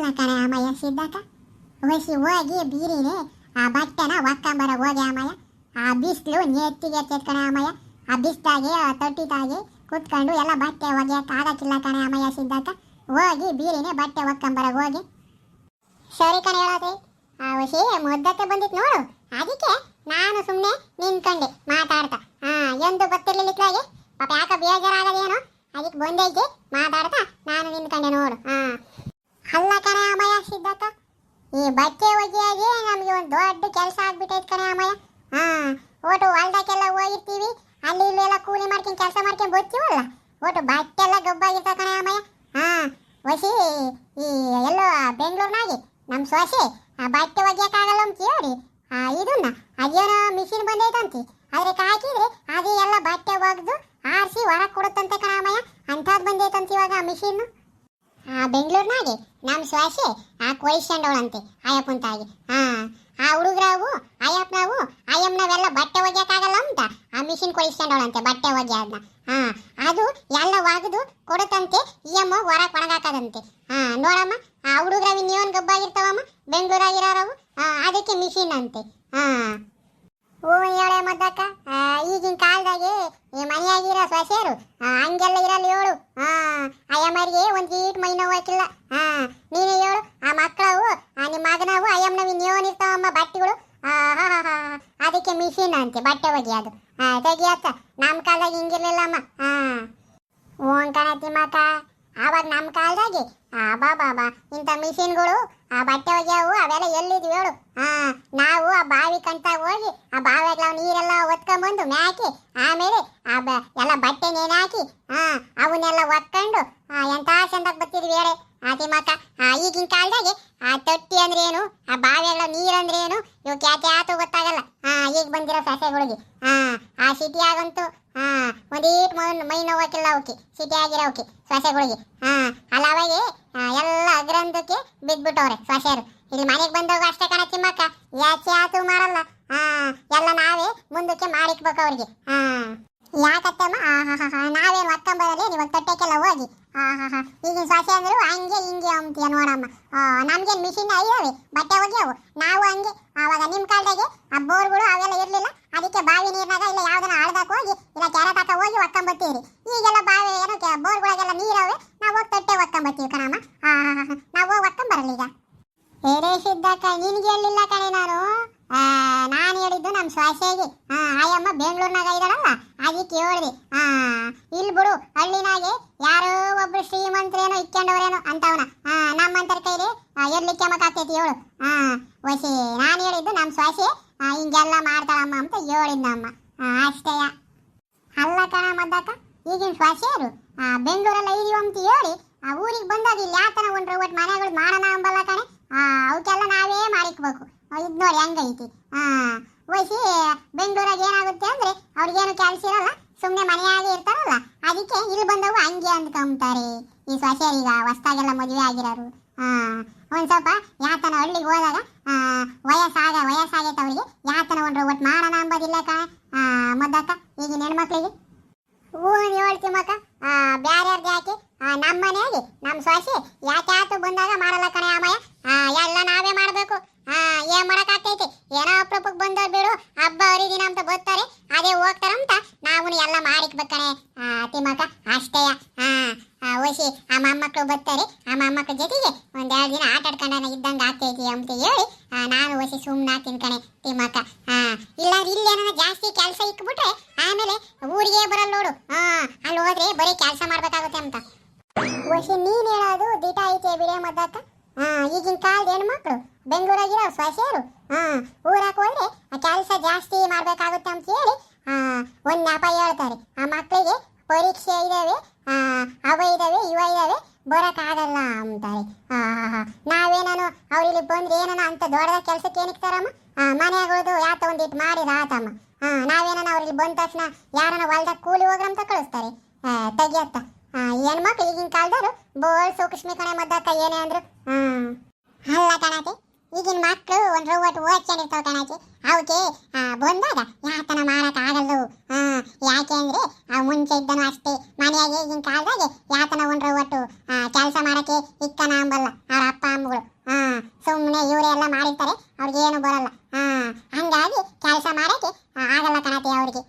ಅಲ್ಲ ಕಣೆ ಅಮ್ಮಯ್ಯ ಸಿದ್ಧಾಕ ವಸಿ ಹೋಗಿ ಬೀರಿನಿ ಆ ಬಟ್ಟೆನ ಒಕ್ಕಂಬರ ಹೋಗಿ ಅಮ್ಮಯ್ಯ. ಆ ಬಿಸಿಲು ನೆತ್ತಿಗೆ ಎತ್ತೈತೆ ಕಣೆ ಅಮ್ಮಯ್ಯ. ಆ ಬಿಸ್ಲಾಗೆ ತೊಟ್ಟಿತಾಗಿ ಕುತ್ಕೊಂಡು ಎಲ್ಲ ಬಟ್ಟೆ ಒಗೆಯಕ್ಕೆ ಆಗಕ್ಕಿಲ್ಲ ಕಣೆ ಅಮ್ಮಯ್ಯ ಸಿದ್ಧಾಕ. ಹೋಗಿ ಬೀರಿನಿ ಬಟ್ಟೆ ಒಕ್ಕಂಬರ ಹೋಗಿ. ಸರಿ ಕಣೆ ಹೇಳೋದ್ರಿ. ಆ ವಸಿ ಮುದ್ದಕ್ಕೆ ಬಂದಿತ್ತು ನೋಡು, ಅದಕ್ಕೆ ನಾನು ಸುಮ್ಮನೆ ನಿಂತ್ಕೊಂಡೆ ಮಾತಾಡ್ತಾ. ಎಂದು ಗೊತ್ತಿರ್ಲಿಕ್ಕಾಗಿ ಪಾಪ ಯಾಕೆ ಬೇಜಾರಾಗದೇನೋ ಅದಕ್ಕೆ ಬಂದೈತೆ ಮಾತಾಡ್ತಾ ನಾನು ನಿಂತ್ಕೊಂಡೆ ನೋಡು. ಅಲ್ಲ ಕಣೆ ಅಮ್ಮಯ್ಯ ಸಿದ್ಧಾಕ, ಈ ಬಟ್ಟೆ ಒಗೆಯಾಗಿ ನಮಗೆ ಒಂದು ದೊಡ್ಡ ಕೆಲಸ ಆಗ್ಬಿಟ್ಟೈತೆ ಕಣೆ ಅಮ್ಮಯ್ಯ. ಒಟ್ಟು ಹೊಲ್ದಕ್ಕೆಲ್ಲ ಹೋಗಿರ್ತೀವಿ, ಅಲ್ಲಿ ಇಲ್ಲೆಲ್ಲ ಕೂಲಿ ಮಾಡ್ಕೊಂಡು ಕೆಲಸ ಮಾಡ್ಕೊಂಡು ಬರ್ತೀವಲ್ಲ, ಒಟ್ಟು ಬಟ್ಟೆ ಎಲ್ಲ ಗಬ್ಬಾಗಿರ್ತಾವೆ ಕಣೆ ಅಮ್ಮಯ್ಯ. ವಸಿ ಈ ಎಲ್ಲೋ ಬೆಂಗಳೂರಿನಾಗೆ ನಮ್ಮ ಸೊಸೆ ಬಟ್ಟೆ ಒಗೆಯೋಕ್ಕಾಗಲ್ಲ ಅಂತ ಹೇಳಿ ಇದನ್ನ ಅದೇನೋ ಮಿಷಿನ್ ಬಂದೈತಂತೆ, ಅದಕ್ಕೆ ಹಾಕಿದ್ರೆ ಅದು ಎಲ್ಲ ಬಟ್ಟೆ ಒಗೆದು ಆರಿಸಿ ಹೊರಗೆ ಕೊಡುತ್ತಂತೆ ಕಣೆ ಅಮ್ಮಯ್ಯ. ಅಂಥದ್ದು ಬಂದೈತಂತೆ ಇವಾಗ ಮಿಷಿನ್ನು. ಬೆಂಗಳೂರಿನಾಗೆ ನಮ್ಮ ಸೊಸೆ ಕೊಯ್ಸ್ಕೊಂಡವಳಂತೆ ಅಯ್ಯಪ್ಪಂತಾಗಿ. ಆ ಹುಡುಗರಾವು ಅಯ್ಯಪ್ಪನವು ಅಯ್ಯಮ್ಮನವೆಲ್ಲ ಬಟ್ಟೆ ಒಗೆಯೋಕ್ಕಾಗಲ್ಲ ಅಂತ ಆ ಮಿಷಿನ್ ಕೊಯ್ಸ್ಕೊಂಡವಳಂತೆ ಬಟ್ಟೆ ಒಗೆ ಅದನ್ನ. ಅದು ಎಲ್ಲ ಒಗೆದು ಕೊಡುತ್ತಂತೆ, ಈ ಅಮ್ಮ ಹೊರಗೆ ಒಣಗಾಕದಂತೆ. ನೋಡಮ್ಮ ಆ ಹುಡುಗರಾವು ಇನ್ನೇನು ಗಬ್ಬಾಗಿರ್ತಾವಮ್ಮ ಬೆಂಗಳೂರಾಗಿರೋವು, ಅದಕ್ಕೆ ಮಿಷಿನ್ ಅಂತೆ. ಓ ಹೇಳೆ ಮದ್ದಕ್ಕ, ಈಗಿನ ಕಾಲದಾಗೆ ಈ ಮನೆಯಾಗಿರೋ ಸೊಸೆಯರು ಹಂಗೆಲ್ಲ ಇರಲ್ಲ ಹೇಳು. ಅಯ್ಯಮ್ಮರಿಗೆ ಒಂದು ಈಟ್ ಮೈ ನೋವಾಕಿಲ್ಲ. ನೀನೇ ಹೇಳು, ಆ ಮಕ್ಕಳವು ನಿಮ್ಮ ಮಗನವು ಅಯ್ಯಮ್ಮನವು ಇನ್ನೇನಿರ್ತಾವಮ್ಮ ಬಟ್ಟೆಗಳು, ಅದಕ್ಕೆ ಮಿಷಿನ್ ಅಂತೆ ಬಟ್ಟೆ ಒಗೆಯೋದು ತೆಗಿಯತ್ತ. ನಮ್ಮ ಕಾಲದಾಗ ಹಿಂಗಿರ್ಲಿಲ್ಲಮ್ಮ. ಓನ್ ಕಣತಿ ಮಕ್ಕ, ಆವಾಗ ನಮ್ಮ ಕಾಲದಾಗೆ ಬಾಬಾ ಇಂಥ ಮಿಷಿನ್ಗಳು ಬಟ್ಟೆ ಒಗೆಯವು ಅವೆಲ್ಲ ಎಲ್ಲಿದ್ವು ಹೇಳು. ನಾವು ಆ ಬಾವಿ ಕಂತ ಹೋಗಿ ಆ ಬಾವಿಯಾಗ ನೀರೆಲ್ಲ ಒತ್ಕೊಂಡ್ಬಂದು ಮ್ಯಾಕಿ ಆಮೇಲೆ ಎಲ್ಲ ಬಟ್ಟೆ ನೇಣು ಹಾಕಿ ಅವನ್ನೆಲ್ಲ ಒತ್ಕೊಂಡು ಎಂಥ ಚಂದಕ್ಕೆ ಬರ್ತಿದ್ವಿ ಹೇಳಿ ತಿಮ್ಮಕ್ಕ. ಈಗಿನ ಕಾಲದಾಗೆ ತೊಟ್ಟಿ ಅಂದ್ರೆ ಏನು, ಆ ಬಾವಿಯಾಗ ನೀರು ಅಂದ್ರೆ ಏನು ಇವು ಕ್ಯಾತು ಗೊತ್ತಾಗಲ್ಲ ಈಗ ಬಂದಿರೋ ಸಸ್ಯಗಳಿಗೆ. ಆ ಸಿಟಿಯಾಗಂತೂ ಒಂದೀಟ್ ಮೈ ನೋವಾಕಿಲ್ಲ ಅವಕ್ಕೆ, ಸಿಟಿ ಆಗಿರೋಕೆ ಸೊಸೆಗಳಿಗೆ. ಅಲ್ಲವಾಗೆ ಎಲ್ಲ ಅಗ್ರಂಥಕ್ಕೆ ಬಿದ್ಬಿಟ್ಟವ್ರೆ ಸೊಸೆಯರು. ಇಲ್ಲಿ ಮನೆಗೆ ಬಂದವಾಗ ಅಷ್ಟೇ ಕಣ ತಿಮ್ಮಕ್ಕ, ಯಾತು ಮಾಡಲ್ಲ. ಎಲ್ಲ ನಾವೇ ಮುಂದಕ್ಕೆ ಮಾಡಿಕ್ಬೇಕು ಅವ್ರಿಗೆ. ಯಾಕತ್ತಮ್ಮ ನಾವೇನು ಒಕ್ಕಂಬರಲ್ಲಿ ನೀವು ತೊಟ್ಟಕ್ಕೆಲ್ಲ ಹೋಗಿ ಈಗಿನ ಸೊಸೆ ಅಂದ್ರು ಹಂಗೆ ಹಿಂಗೆ ಅಂತೀಯ ನೋಡಮ್ಮ. ನಮ್ಗೇನು ಮಿಷಿನ್ ಇದಾವೆ ಬಟ್ಟೆ ಒಗೆಯವು, ನಾವು ಹಂಗೆ. ಆವಾಗ ನಿಮ್ಮ ಕಾಲದಾಗೆ ಆ ಬೋರ್ಗಳು ಅವೆಲ್ಲ ಇರಲಿಲ್ಲ, ಅದಕ್ಕೆ ಬಾವಿ ನೀರಿನಾಗ ಇಲ್ಲ ಯಾವ್ದನ್ನ ಹಳ್ದಕ್ಕೆ ಹೋಗಿ ಇಲ್ಲ ಕೆರೆ ತಕ ಹೋಗಿ ಒಕ್ಕಂಬತ್ತೀವಿ. ಈಗೆಲ್ಲ ಬಾವಿ ಏನೋ ಬೋರ್ಗಳಿಗೆಲ್ಲ ನೀರವೆ, ನಾವು ಹೋಗಿ ತೊಟ್ಟೆ ಒಕ್ಕಂಬತ್ತೀವಿ ಕಣಮ್ಮ. ನಾವು ಹೋಗಿ ಒಕ್ಕಂಬರಲ್ಲ ಈಗ. ಏರೇ ಸಿದ್ದಕ್ಕ ನಿನ್ಗೆ ಹೇಳಿಲ್ಲ ಕಣೆ ನಾನು ಹೇಳಿದ್ದು ನಮ್ಮ ಸೊಸೆಗೆ. ಆಯಮ್ಮ ಬೆಂಗಳೂರಿನಾಗ ಇದ್ದಾಳಲ್ಲ ಅದಕ್ಕೆ ಹೇಳಿದೆ. ಇಲ್ಲಿ ಬಿಡು ಹಳ್ಳಿನಾಗೆ ಯಾರೋ ಒಬ್ರು ಶ್ರೀಮಂತರೇನೋ ಇಕ್ಕೊಂಡವ್ರೇನೋ ಅಂತವನ ನಮ್ಮಂತರ ಕೈಲಿ ಎರ್ಲಿಕ್ಕೆಮಕ್ಕಾಗ್ತೈತಿ ಹೇಳು. ವಸಿ ನಾನು ಹೇಳಿದ್ದು ನಮ್ಮ ಸೊಸೆ ಹಿಂಗೆಲ್ಲ ಮಾಡ್ತಾಳಮ್ಮ ಅಂತ ಹೇಳಿದ್ನಮ್ಮ ಅಷ್ಟೇಯ. ಅಲ್ಲ ಕಣ ಮದ್ದಕ್ಕ, ಈಗಿನ ಸೊಸೆಯರು ಬೆಂಗಳೂರೆಲ್ಲ ಇದೀವಿ ಅಂತ ಹೇಳಿ ಊರಿಗೆ ಬಂದಾಗ ಇಲ್ಲಿ ಯಾತನ ಒಂಡ್ರೆ ಒಟ್ಟು ಮನೆಗಳು ಮಾಡೋಣ ಅಂಬಲ್ಲ ಕಣೆ. ಅವಕ್ಕೆಲ್ಲ ನಾವೇ ಮಾಡಿಕ್ಬೇಕು. ಇದು ನೋಡಿ ಹೆಂಗೈತಿ. ವಯಸ್ಸಿ ಬೆಂಗಳೂರಾಗ ಏನಾಗುತ್ತೆ ಅಂದ್ರೆ ಅವ್ರಿಗೇನು ಕೆಲಸ ಇರಲ್ಲ, ಸುಮ್ಮನೆ ಮನೆಯಾಗೆ ಇರ್ತಾರಲ್ಲ, ಅದಕ್ಕೆ ಇಲ್ಲಿ ಬಂದವು ಹಂಗೆ ಅಂದ್ಕೊಂತಾರೆ ಈ ಸೊಸೆಯರೀಗ ಹೊಸ್ದಾಗೆಲ್ಲ ಮದುವೆ ಆಗಿರೋರು. ಒಂದು ಸ್ವಲ್ಪ ಯಾತನ ಹಳ್ಳಿಗೆ ಹೋದಾಗ ವಯಸ್ಸಾಗೈತೆ ಅವ್ರಿಗೆ, ಯಾತನ ಒಂಡ್ರೆ ಒಟ್ಟು ಮಾಡೋಣ ಅಂಬೋದಿಲ್ಲ ಕಣ ಮದ್ದಕ್ಕ ಈಗಿನ ಹೆಣ್ಮಕ್ಳಿಗೆ. ಹೇಳ್ತೀಮಕ್ಕ ಬ್ಯಾರ್ಯಾರ್ದು ಯಾಕೆ ನಮ್ಮ ಮನೆಯಾಗಿ ನಮ್ಮ ಸೊಸೆ ಯಾಕೆ ಬಂದಾಗ ಮಾಡಲ್ಲ ಕಣೆ ಅಮ್ಮಯ್ಯ. ಎಲ್ಲ ನಾವೇ ಮಾಡಬೇಕು. ಏನ್ ಮಾಡಕ್ಕಾಗ್ತೈತಿ, ಏನೋ ಅಪರೂಪಕ್ಕೆ ಬಂದವ್ರು ಬಿಡು ಹಬ್ಬ ಹರಿದಿನ ಅಂತ ಬರ್ತಾರೆ, ಅದೇ ಹೋಗ್ತಾರಂತ ನಾವು ಎಲ್ಲ ಮಾಡಿಕ್ಬೇಕಣೆ ತಿಮ್ಮಕ್ಕ ಅಷ್ಟೇಯ. ಓಸಿ ಆ ಮೊಮ್ಮಕ್ಕಳು ಬರ್ತಾರೆ, ಆ ಮೊಮ್ಮಕ್ಕಳ ಜೊತೆಗೆ ಒಂದೆರಡು ದಿನ ಆಟ ಆಡ್ಕೊಂಡ ಇದ್ದಂಗೆ ಆಗ್ತೈತಿ ಅಂತ ಹೇಳಿ ನಾನು ಓಸಿ ಸುಮ್ಮನೆ ತಿನ್ಕಣೆ ತಿಮ್ಮಕ್ಕ. ಇಲ್ಲ ಇಲ್ಲೇನ ಜಾಸ್ತಿ ಕೆಲಸ ಇಕ್ಬಿಟ್ರೆ ಆಮೇಲೆ ಊರಿಗೆ ಬರಲ್ಲ ನೋಡು. ಅಲ್ಲಿ ಹೋದ್ರೆ ಬರೀ ಕೆಲಸ ಮಾಡ್ಬೇಕಾಗುತ್ತೆ ಅಂತ. ಓಸಿ ನೀನ್ ಹೇಳೋದು ದಿಟ ಐತೆ ಬಿಡೇ ಮದ್ದಕ್ಕ. ಈಗಿನ ಕಾಲದ ಹೆಣ್ಮಕ್ಳು ಬೆಂಗಳೂರಾಗಿರೋ ಸೊಸೆಯರು ಊರಾಗ ಹೋದ್ರೆ ಕೆಲಸ ಜಾಸ್ತಿ ಮಾಡ್ಬೇಕಾಗುತ್ತೆ ಅಂತ ಹೇಳಿ ಒಂದು ನೆಪ ಹೇಳ್ತಾರೆ. ಆ ಮಕ್ಕಳಿಗೆ ಪರೀಕ್ಷೆ ಇದಾವೆ, ಅವ ಇದಾವೆ ಇವ ಇದಾವೆ ಬರೋಕ್ಕಾಗಲ್ಲ ಅಂತಾರೆ. ನಾವೇನಾನು ಅವ್ರಿಲ್ಲಿ ಬಂದ್ರೆ ಏನಾನ ಅಂತ ದೊಡ್ಡದ ಕೆಲ್ಸಕ್ಕೆ ಏನಿಕ್ತಾರಮ್ಮ, ಮನೆಯಾಗೋದು ಯಾತ ಒಂದಿಟ್ಟು ಮಾಡಿದ ಆತಮ್ಮ. ನಾವೇನಾನ ಅವ್ರಿಗೆ ಬಂದ ತಕ್ಷಣ ಯಾರನ್ನ ಹೊಲ್ದಾಗ ಕೂಲಿ ಹೋಗ್ರಂತ ಕಳಿಸ್ತಾರೆ ತೆಗಿಯತ್ತ. ಹೆಣ್ಮಕ್ಳು ಈಗಿನ ಕಾಲದವರು ಬೋಳ್ ಸೂಕ್ಷ್ಮಿ ಕಣೆ ಮದ್ದಕ್ಕ ಏನೇ ಅಂದ್ರು. ಅಲ್ಲ ಕಣತೆ, ಈಗಿನ ಮಕ್ಕಳು ಒಂದು ರೋಟ್ ಓದ್ಕೊಂಡಿರ್ತಾವ ಕಣಾಚಿ ಅವಕ್ಕೆ ಬಂದಾಗ ಯಾತನ ಮಾಡಕ್ ಆಗಲ್ಲ. ಯಾಕೆ ಅಂದ್ರೆ ಮುಂಚೆ ಇದ್ದನು ಅಷ್ಟೇ ಮನೆಯಾಗೆ ಈಗಿನ ಕಾಲದಾಗೆ ಯಾತನ ಒಂದು ರೋಟ್ ಕೆಲಸ ಮಾಡಕ್ಕೆ ಇಕ್ಕನ ಅಂಬಲ್ಲ ಅವ್ರ ಅಪ್ಪ ಅಮ್ಮಗಳು. ಸುಮ್ಮನೆ ಇವರೆಲ್ಲ ಮಾಡಿರ್ತಾರೆ, ಅವ್ರಿಗೇನು ಬರಲ್ಲ. ಹಂಗಾಗಿ ಕೆಲಸ ಮಾಡಕ್ಕೆ ಆಗಲ್ಲ ಕಣತಿ ಅವ್ರಿಗೆ.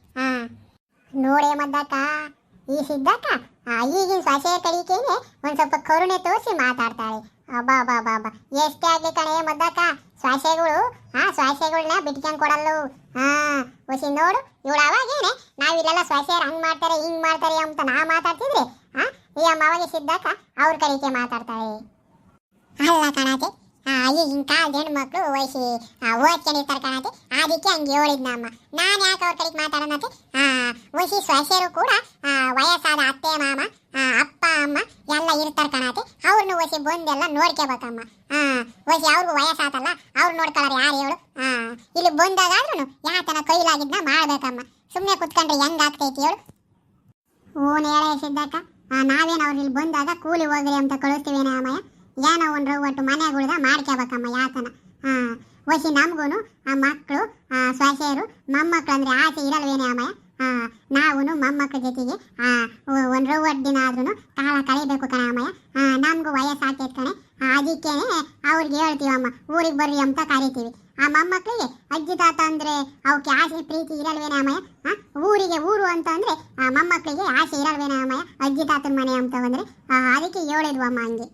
ನೋಡೇ ಮದ್ದಕ್ಕ ಈ ಸಿದ್ದಕ್ಕ ಈಗಿನ ಸೊಸೆ ಕಡಿಕೆನೆ ಒಂದ್ ಸ್ವಲ್ಪ ಕರುಣೆ ತೋರಿಸಿ ಮಾತಾಡ್ತಾಳೆ. ಅಬ್ಬಾ ಬಾ ಬಾ ಬಾ ಎಷ್ಟೇ ಆಗ್ಲಿ ಕಣೆ ಮದ್ದಕ್ಕ, ಸೊಸೆಗಳನ್ನ ಬಿಟ್ಕೊಂಡ್ ಕೊಡಲ್ಲು. ಹೊಸಿ ನೋಡು ಇವಳು ಅವಾಗೇನೆ ನಾವಿಲ್ಲೆಲ್ಲ ಸೊಸೆಯರು ಹಂಗ್ ಮಾಡ್ತಾರೆ ಹಿಂಗ್ ಮಾಡ್ತಾರೆ ಅಂತ ನಾ ಮಾತಾಡ್ತಿದ್ರೆ ಈ ಅಮ್ಮವಾಗ ಸಿದ್ದಕ್ಕ ಅವ್ರ ಕಡಿಕೆ ಮಾತಾಡ್ತಾಳೆ. ಅಲ್ಲ ಕಣತೆ ಈಗಿನ ಕಾಲದ ಹೆಣ್ಮಕ್ಳು ವಯಸ್ಸಿ ಓದ್ಕೊಂಡಿರ್ತಾರೆ ಕಣತೆ, ಅದಕ್ಕೆ ಹಂಗೆ ಹೇಳಿದ್ನಮ್ಮ. ನಾನು ಯಾಕೆ ಅವ್ರ ಕಡೆಗೆ ಮಾತಾಡೋಣತೆ? ವಯಸ್ಸಿ ಸೊಸೆಯರು ಕೂಡ ವಯಸ್ಸಾದ ಅತ್ತೆ ಮಾಮ ಅಪ್ಪ ಅಮ್ಮ ಎಲ್ಲ ಇರ್ತಾರೆ ಕಣತೆ, ಅವ್ರನ್ನ ವಯಸ್ಸಿ ಬಂದೆಲ್ಲ ನೋಡ್ಕೋಬೇಕಮ್ಮ. ವಯಸ್ಸಿ ಅವ್ರಿಗೂ ವಯಸ್ಸಾತಲ್ಲ, ಅವ್ರು ನೋಡ್ಕೊಳ್ಳೋರು ಯಾರು ಹೇಳು? ಇಲ್ಲಿ ಬಂದಾಗಾದ್ರೂ ಯಾತನ ಕೈಲಾಗಿದ್ನ ಮಾಡ್ಬೇಕಮ್ಮ. ಸುಮ್ಮನೆ ಕುತ್ಕೊಂಡ್ರೆ ಹೆಂಗಾಗ್ತೈತಿ ಹೇಳು? ಓನ್ ಹೇಳ ಸಿದ್ದಕ್ಕ, ನಾವೇನು ಅವ್ರು ಇಲ್ಲಿ ಬಂದಾಗ ಕೂಲಿ ಹೋಗ್ರಿ ಅಂತ ಕಳಿಸ್ತೀವೇನ ಅಮ್ಮಯ್ಯ? ಏನೋ ಒಂದು ಒಟ್ಟು ಮನೆಗಳ್ದ ಮಾಡ್ಕೋಬೇಕಮ್ಮ ಯಾತನ. ವಸಿ ನಮಗೂ ಆ ಮಕ್ಕಳು ಸೊಸೆಯರು ಮೊಮ್ಮಕ್ಕಳು ಅಂದರೆ ಆಸೆ ಇರಲ್ವೇನೆ ಅಮ್ಮಯ್ಯ? ನಾವು ಮೊಮ್ಮಕ್ಕಳ ಜೊತೆಗೆ ಒಂದು ಒಟ್ಟು ದಿನ ಆದ್ರೂ ಕಾಲ ಕಳಿಬೇಕು ಕಣ ಅಮ್ಮಯ್ಯ. ನಮಗೂ ವಯಸ್ಸಾಗ್ತೈತೆ ಕಣೆ, ಅದಕ್ಕೆ ಅವ್ರಿಗೆ ಹೇಳ್ತೀವಮ್ಮ ಊರಿಗೆ ಬರ್ರಿ ಅಂತ ಕರಿತೀವಿ. ಆ ಮೊಮ್ಮಕ್ಕಳಿಗೆ ಅಜ್ಜಿ ತಾತ ಅಂದರೆ ಅವಕ್ಕೆ ಆಸೆ ಪ್ರೀತಿ ಇರಲ್ವೇನೆ ಅಮ್ಮಯ್ಯ? ಊರಿಗೆ ಊರು ಅಂತ ಅಂದರೆ ಮೊಮ್ಮಕ್ಕಳಿಗೆ ಆಸೆ ಇರಲ್ವೇನೆ ಅಮ್ಮಯ್ಯ? ಅಜ್ಜಿ ತಾತನ ಮನೆ ಅಂತ ಬಂದರೆ ಅದಕ್ಕೆ ಹೇಳಿದ್ವು ಅಮ್ಮ ಹಂಗೆ.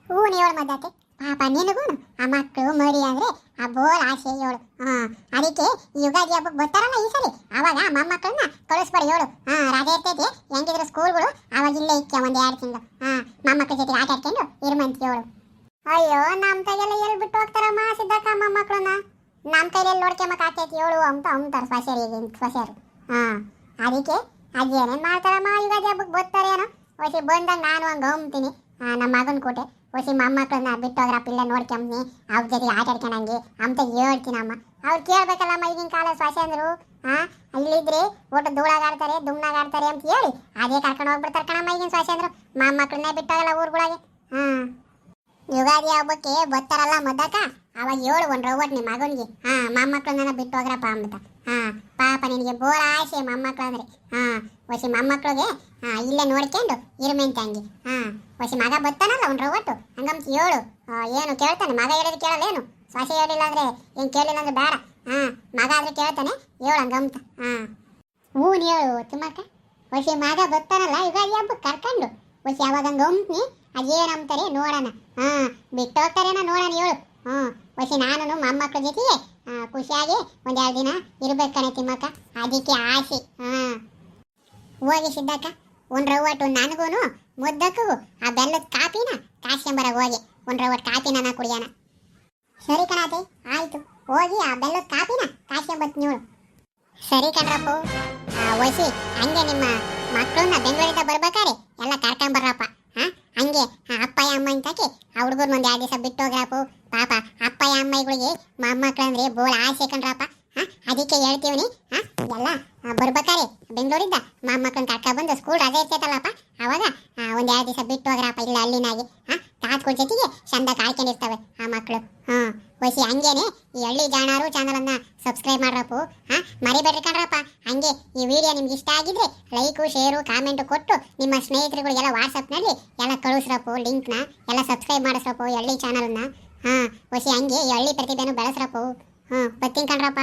ಹೇಳು ಮದ್ದಕ್ಕೆ, ಪಾಪ ನಿನಗೂ ಆ ಮಕ್ಕಳು ಮರಿ ಅಂದ್ರೆ ಆ ಬೋಲ್ ಆಸೆ ಹೇಳು. ಅದಕ್ಕೆ ಯುಗಾದಿ ಹಬ್ಬಕ್ಕೆ ಬರ್ತಾರಲ್ಲ ಈ ಸರಿ, ಅವಾಗ ಮೊಮ್ಮಕ್ಕಳನ್ನ ಕಳಿಸ್ಬೇಡಿ ಹೇಳು. ರಜೆ ಇರ್ತೈತಿ, ಹೆಂಗಿದ್ರು ಸ್ಕೂಲ್ಗಳು ಅವಾಗ ಇಲ್ಲೇ ಇಕ್ಕ ಒಂದು 2 ತಿಂಗಳು ಮೊಮ್ಮಕ್ಕಳ ಜೊತೆ ಆಟ ಆಡ್ಕೊಂಡು ಇರ್ಮಂತ ಹೇಳು. ಅಯ್ಯೋ ನಮ್ಮ ಕೈಗೆಲ್ಲ ಎಲ್ಲಿ ಬಿಟ್ಟು ಹೋಗ್ತಾರಮ್ಮ ಸಿದ್ದಕ್ಕ ಮೊಮ್ಮಕ್ಕಳನ್ನ? ನಮ್ಮ ಕೈಯಲ್ಲಿ ನೋಡ್ಕೊಂಬಕ್ ಆಗ್ತೈತಿ ಹೇಳು ಅಂತ ಅಂತಾರೆ ಸೊಸೆಯರು. ಅದಕ್ಕೆ ಅದೇನೇನು ಮಾಡ್ತಾರಮ್ಮ ಯುಗಾದಿ ಹಬ್ಬಕ್ಕೆ ಬರ್ತಾರೇನೋ. ಹೊಸಿ ಬಂದಾಗ ನಾನು ಹಂಗೆ ಅಂತೀನಿ ನಮ್ಮ ಮಗನ ಕೊಟ್ಟೆ, ಹೊಸಿ ಮೊಮ್ಮಕ್ಕಳನ್ನ ಬಿಟ್ಟೋಗ್ರ ಪಿಲ್ಲ ನೋಡ್ಕೊಂಬನಿ ಅವ್ರ ಜೊತೆಗೆ ಆಟ ಆಡ್ಕೊಂಡಂಗೆ ಅಂತ ಹೇಳ್ತೀನಮ್ಮ. ಅವ್ರು ಕೇಳ್ಬೇಕಲ್ಲಮ್ಮ ಈಗಿನ ಕಾಲ ಸೊಸೆ ಅಂದರು. ಇಲ್ಲಿದ್ರೆ ಒಟ್ಟು ಧೂಳಾಗಾಡ್ತಾರೆ ದುಮ್ನಾಗಾಡ್ತಾರೆ ಅಂತ ಹೇಳಿ ಅದೇ ಕರ್ಕೊಂಡು ಹೋಗ್ಬಿಡ್ತಾರೆ ಕಣಮ್ಮ ಈಗಿನ ಸೊಸೆ ಅಂದರು. ಮೊಮ್ಮಕ್ಕಳನ್ನೇ ಬಿಟ್ಟೋಗಲ್ಲ ಊರುಗಳಿಗೆ. ಯುಗಾದಿ ಹಬ್ಬಕ್ಕೆ ಬರ್ತಾರಲ್ಲ ಮದ್ದಕ್ಕ, ಅವಾಗ ಹೇಳು ಒಂದು ರೌಟ್ ನಿಮ್ಮ ಮಗನಿಗೆ ಮೊಮ್ಮಕ್ಕಳನ್ನ ಬಿಟ್ಟೋಗ್ರಪ್ಪ ಅಂಬತ್ತ. ಪಾಪ ನಿನಗೆ ಬೋರ ಆಸೆ ಮೊಮ್ಮಕ್ಕಳು ಅಂದ್ರೆ. ಹೊಸಿ ಮೊಮ್ಮಕ್ಕಳಿಗೆ ಇಲ್ಲೇ ನೋಡ್ಕೊಂಡು ಇರ್ಮೆಂತ ಹಂಗೆ. ಹೊಸಿ ಮಗ ಬರ್ತಾನಲ್ಲ ಒಂದು ರೌಟು ಹಂಗಂತ ಹೇಳು. ಏನು ಕೇಳ್ತಾನೆ ಮಗ ಹೇಳೋದು ಕೇಳಲ್ಲೇನು? ಸೊಸೆ ಹೇಳಿಲ್ಲ ಅಂದ್ರೆ ಏನು ಕೇಳಿಲ್ಲ ಅಂದ್ರೆ ಬೇಡ. ಮಗ ಆದ್ರೆ ಕೇಳ್ತಾನೆ ಹೇಳು ಹಂಗಂತ. ಹೇಳು ತಿಮ್ಮಕ್ಕ, ಹೊಸಿ ಮಗ ಬರ್ತಾನಲ್ಲ ಯುಗಾದಿ ಹಬ್ಬಕ್ಕೆ ಕರ್ಕೊಂಡು ಹೊಸಿ ಅವಾಗ ಹಂಗಂಪ್ನಿ ಅದೇನಂತಾರೆ ನೋಡೋಣ. ಬಿಟ್ಟೋಗ್ತಾರೇನ ನೋಡೋಣ ಹೇಳು. ಹೊಸಿ ನಾನು ಮೊಮ್ಮಕ್ಕಳ ಜೊತೆಗೆ ಖುಷಿಯಾಗಿ ಒಂದು 2 ದಿನ ಇರ್ಬೇಕಣೆ ತಿಮ್ಮಕ್ಕ, ಅದಕ್ಕೆ ಆಸೆ. ಹೋಗಿ ಸಿದ್ದಕ್ಕ ಒಂದು ರೌಟ್ ನನಗೂ ಮುದ್ದಕ್ಕೂ ಆ ಬೆಲ್ಲದ ಕಾಪಿನ ಕಾಸ್ಕೊಂಬರ ಹೋಗಿ ಒಂದು ರೌಟ್ ಕಾಪಿನ ಕುಡಿಯೋಣ. ಸರಿ ಕಣಾತೆ ಆಯ್ತು, ಹೋಗಿ ಆ ಬೆಲ್ಲದ ಕಾಪಿನ ಕಾಸ್ಕೊಂಬತ್ತೀನಿ ಹೇಳು. ಸರಿ ಕಣ್ರಪ್ಪ. ಹೊಸಿ ಹಂಗೆ ನಿಮ್ಮ ಮಕ್ಕಳನ್ನ ಬೆಂಗಳೂರಿಂದ ಬರ್ಬೇಕಾರೆ ಎಲ್ಲ ಕರ್ಕೊಂಬರ್ರಪ್ಪ. ಹಂಗೆ ಅಪ್ಪಯ್ಯ ಅಮ್ಮ ಇಂತಾಕೆ ಆ ಹುಡುಗರು ಒಂದು 2 ದಿವಸ ಬಿಟ್ಟು ಹೋಗ್ರಪ್ಪ. ಪಾಪ ಅಪ್ಪಯ್ಯ ಅಮ್ಮಗಳಿಗೆ ಮೊಮ್ಮಕ್ಕಳು ಅಂದ್ರೆ ಬೋಳ ಆಸೆ ಕಣ್ರಪ್ಪ. ಅದಕ್ಕೆ ಹೇಳ್ತೀವಿ ಎಲ್ಲ ಬರ್ಬೇಕಾರೆ ಬೆಂಗಳೂರಿಂದ ಮೊಮ್ಮಕ್ಕಳನ್ನ ಕರ್ಕೊಂಡ್ಬಂದು ಸ್ಕೂಲ್ ರಜೆ ಇರ್ತೈತಲ್ಲಪ್ಪ ಅವಾಗ ಒಂದು 2 ದಿವಸ ಬಿಟ್ಟು ಹೋಗ್ರಪ್ಪ. ಇಲ್ಲ ಹಳ್ಳಿನಾಗೆ ತಾತ್ಗಳ ಜೊತೆಗೆ ಚಂದ ಕಾಯ್ಕೊಂಡಿರ್ತವೆ ಆ ಮಕ್ಕಳು. ಹೊಸಿ ಹಂಗೇನೆ ಈ ಹಳ್ಳಿ ಜಾಣಾರು ಚಾನಲನ್ನು ಸಬ್ಸ್ಕ್ರೈಬ್ ಮಾಡ್ರಪ್ಪ. ಮರಿಬೇಡ್ರಿ ಕಣ್ರಪ್ಪ. ಹಂಗೆ ಈ ವಿಡಿಯೋ ನಿಮ್ಗೆ ಇಷ್ಟ ಆಗಿದ್ರೆ ಲೈಕು ಶೇರು ಕಾಮೆಂಟು ಕೊಟ್ಟು ನಿಮ್ಮ ಸ್ನೇಹಿತರುಗಳಿಗೆಲ್ಲ ವಾಟ್ಸಪ್ನಲ್ಲಿ ಎಲ್ಲ ಕಳಿಸ್ರಪ್ಪ. ಲಿಂಕ್ನ ಎಲ್ಲ ಸಬ್ಸ್ಕ್ರೈಬ್ ಮಾಡಿಸ್ರಪ್ಪ ಹಳ್ಳಿ ಚಾನಲ್ನ. ಹೊಸಿ ಹಂಗೆ ಈ ಹಳ್ಳಿ ಪ್ರತಿಭೆನೂ ಬೆಳೆಸ್ರಪ್ಪ. ಬರ್ತೀನಿ ಕಣ್ರಪ್ಪ.